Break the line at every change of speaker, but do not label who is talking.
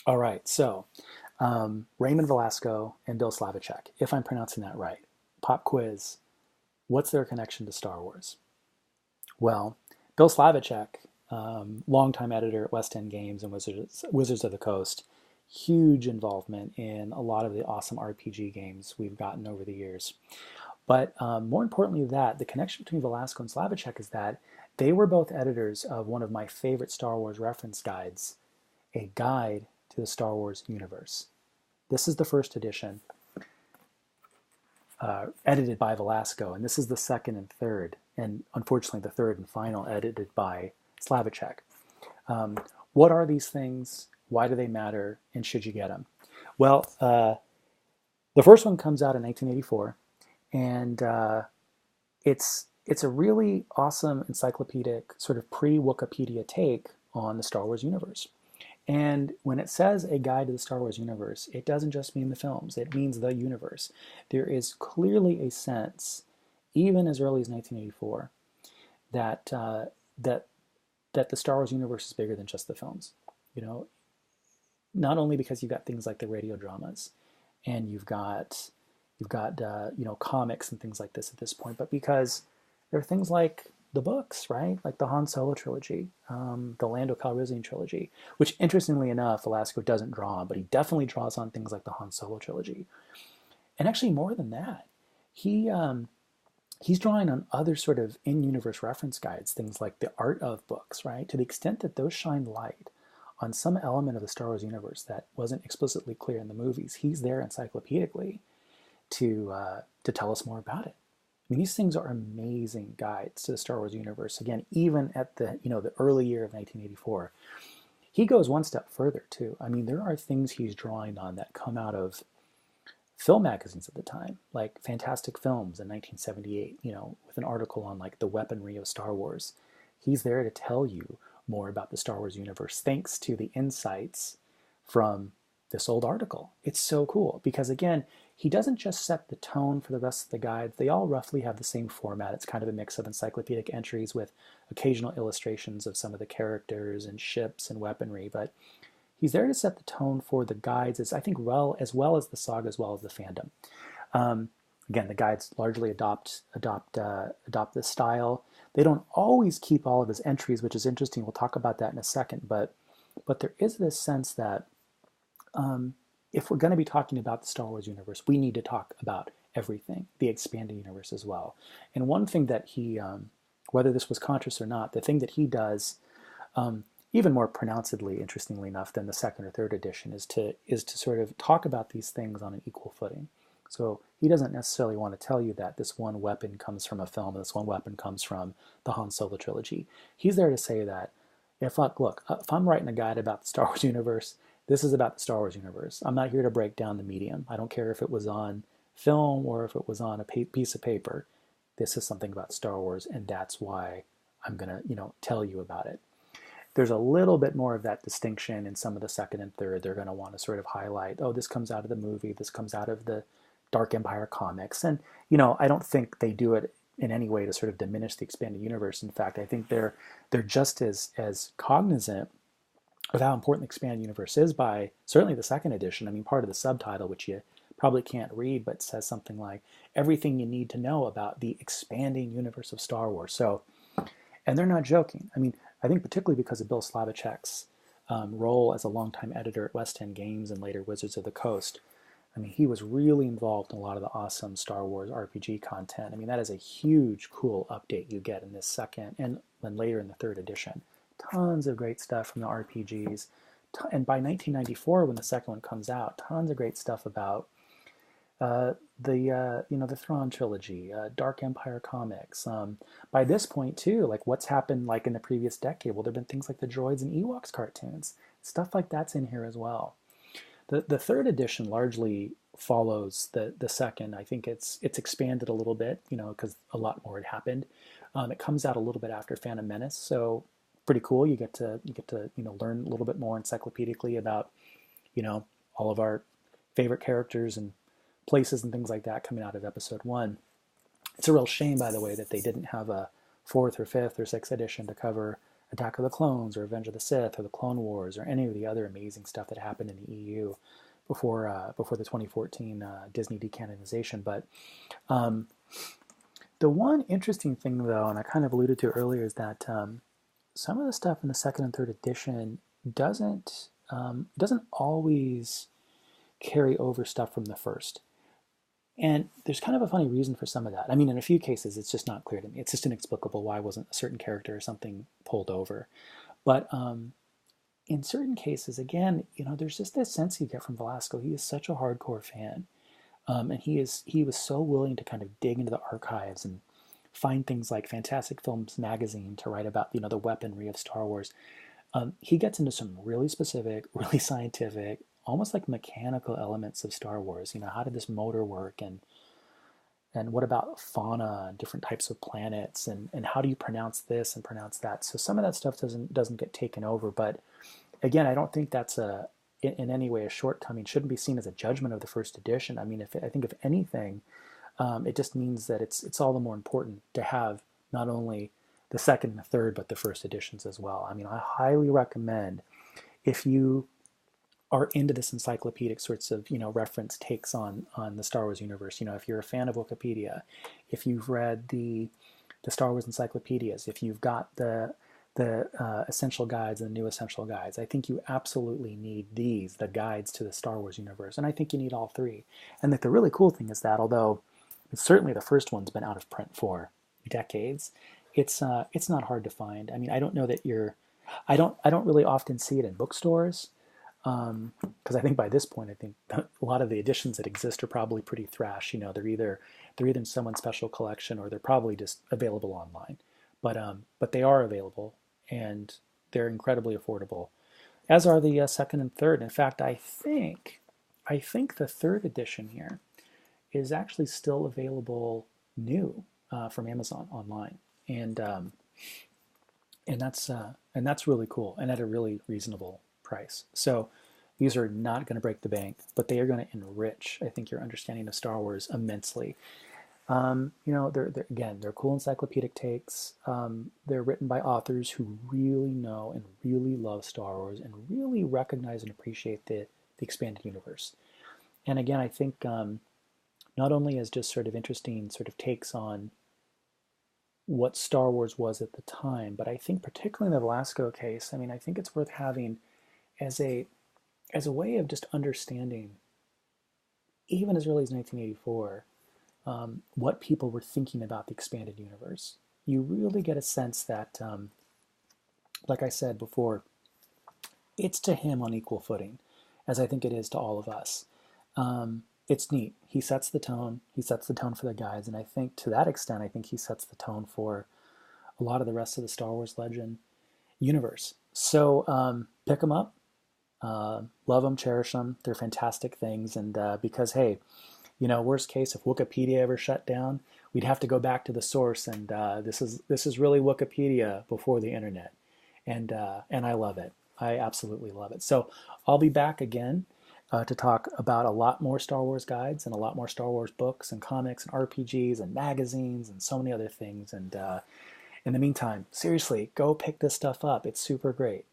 All right, so Raymond Velasco and Bill Slavichek, if I'm pronouncing that right. Pop quiz. What's their connection to Star Wars? Well, Bill Slavichek, longtime editor at West End Games and Wizards of the Coast, huge involvement in a lot of the awesome RPG games we've gotten over the years. But more importantly, that the connection between Velasco and Slavichek is that they were both editors of one of my favorite Star Wars reference guides, a guide to the Star Wars universe. This is the first edition, edited by Velasco, and this is the second and third, and unfortunately the third and final edited by Slavichek. What are these things? Why do they matter? And should you get them? Well, the first one comes out in 1984, and it's a really awesome encyclopedic, sort of pre-Wikipedia take on the Star Wars universe. And when it says a guide to the Star Wars universe, it doesn't just mean the films, it means the universe. There is clearly a sense, even as early as 1984, that that the Star Wars universe is bigger than just the films. You know, not only because you've got things like the radio dramas, and you've got comics and things like this at this point, but because there are things like the books, right? Like the Han Solo trilogy, the Lando Calrissian trilogy, which interestingly enough, Velasco doesn't draw on, but he definitely draws on things like the Han Solo trilogy. And actually more than that, he he's drawing on other sort of in-universe reference guides, things like the art of books, right? To the extent that those shine light on some element of the Star Wars universe that wasn't explicitly clear in the movies, he's there encyclopedically to tell us more about it. I mean, these things are amazing guides to the Star Wars universe. Again, even at the early year of 1984, he goes one step further too. I mean, there are things he's drawing on that come out of film magazines at the time, like Fantastic Films in 1978. With an article on like the weaponry of Star Wars. He's there to tell you more about the Star Wars universe, thanks to the insights from this old article. It's so cool because, again, he doesn't just set the tone for the rest of the guides. They all roughly have the same format. It's kind of a mix of encyclopedic entries with occasional illustrations of some of the characters and ships and weaponry. But he's there to set the tone for the guides, as I think, as well as the saga, as well as the fandom. Again, the guides largely adopt this style. They don't always keep all of his entries, which is interesting. We'll talk about that in a second. But there is this sense that if we're going to be talking about the Star Wars universe, we need to talk about everything, the expanded universe as well. And one thing that he, whether this was conscious or not, the thing that he does, even more pronouncedly, interestingly enough, than the second or third edition, is to sort of talk about these things on an equal footing. So he doesn't necessarily want to tell you that this one weapon comes from a film, and this one weapon comes from the Han Solo trilogy. He's there to say that, if I'm writing a guide about the Star Wars universe, this is about the Star Wars universe. I'm not here to break down the medium. I don't care if it was on film or if it was on a piece of paper. This is something about Star Wars, and that's why I'm going to, tell you about it. There's a little bit more of that distinction in some of the second and third. They're going to want to sort of highlight, oh, this comes out of the movie, this comes out of the Dark Empire comics. And, I don't think they do it in any way to sort of diminish the expanded universe. In fact, I think they're just as cognizant of how important the expanded universe is by certainly the second edition. I mean, part of the subtitle, which you probably can't read, but says something like everything you need to know about the expanding universe of Star Wars. So, and they're not joking. I mean, I think particularly because of Bill Slavichek's role as a longtime editor at West End Games and later Wizards of the Coast. I mean, he was really involved in a lot of the awesome Star Wars RPG content. I mean, that is a huge, cool update you get in this second and then later in the third edition. Tons of great stuff from the RPGs. And by 1994, when the second one comes out, tons of great stuff about the Thrawn trilogy, Dark Empire comics. By this point, too, like what's happened like in the previous decade? Well, there've been things like the Droids and Ewoks cartoons. Stuff like that's in here as well. The third edition largely follows the second. I think it's expanded a little bit, because a lot more had happened. It comes out a little bit after Phantom Menace, so pretty cool. You get to learn a little bit more encyclopedically about all of our favorite characters and places and things like that coming out of Episode 1. It's a real shame, by the way, that they didn't have a fourth or fifth or sixth edition to cover Attack of the Clones or Revenge of the Sith or the Clone Wars or any of the other amazing stuff that happened in the EU before the 2014 Disney decanonization. But the one interesting thing, though, and I kind of alluded to earlier, is that some of the stuff in the second and third edition doesn't always carry over stuff from the first. And there's kind of a funny reason for some of that. I mean, in a few cases, it's just not clear to me. It's just inexplicable why wasn't a certain character or something pulled over. But in certain cases, again, there's just this sense you get from Velasco. He is such a hardcore fan, and he was so willing to kind of dig into the archives and find things like Fantastic Films magazine to write about the weaponry of Star Wars. He gets into some really specific, really scientific, almost like mechanical elements of Star Wars. How did this motor work, and what about fauna and different types of planets, and how do you pronounce this and pronounce that? So some of that stuff doesn't get taken over. But again, I don't think that's in any way a shortcoming. Shouldn't be seen as a judgment of the first edition. I mean, I think if anything, it just means that it's all the more important to have not only the second and the third, but the first editions as well. I mean, I highly recommend, if you are into this encyclopedic sorts of reference takes on the Star Wars universe. If you're a fan of Wikipedia, if you've read the Star Wars encyclopedias, if you've got the essential guides and the new essential guides, I think you absolutely need the guides to the Star Wars universe, and I think you need all three. And the really cool thing is that although certainly the first one's been out of print for decades, it's not hard to find. I mean, I don't know that I don't really often see it in bookstores. Because I think by this point, I think a lot of the editions that exist are probably pretty thrash. They're either in someone's special collection or they're probably just available online. But they are available and they're incredibly affordable, as are the second and third. In fact, I think the third edition here is actually still available new from Amazon online, and that's really cool and at a really reasonable price. So these are not going to break the bank, but they are going to enrich, I think, your understanding of Star Wars immensely. They're cool encyclopedic takes. They're written by authors who really know and really love Star Wars and really recognize and appreciate the expanded universe. And again, I think not only as just sort of interesting sort of takes on what Star Wars was at the time, but I think particularly in the Velasco case, I mean, I think it's worth having as a way of just understanding, even as early as 1984, what people were thinking about the expanded universe. You really get a sense that, like I said before, it's to him on equal footing, as I think it is to all of us. It's neat. He sets the tone. He sets the tone for the guides, and I think to that extent, I think he sets the tone for a lot of the rest of the Star Wars legend universe. So pick them up. Love them, cherish them. They're fantastic things. And because, hey, worst case, if Wikipedia ever shut down, we'd have to go back to the source. And this is really Wikipedia before the internet. And I love it. I absolutely love it. So I'll be back again to talk about a lot more Star Wars guides and a lot more Star Wars books and comics and RPGs and magazines and so many other things. And in the meantime, seriously, go pick this stuff up. It's super great.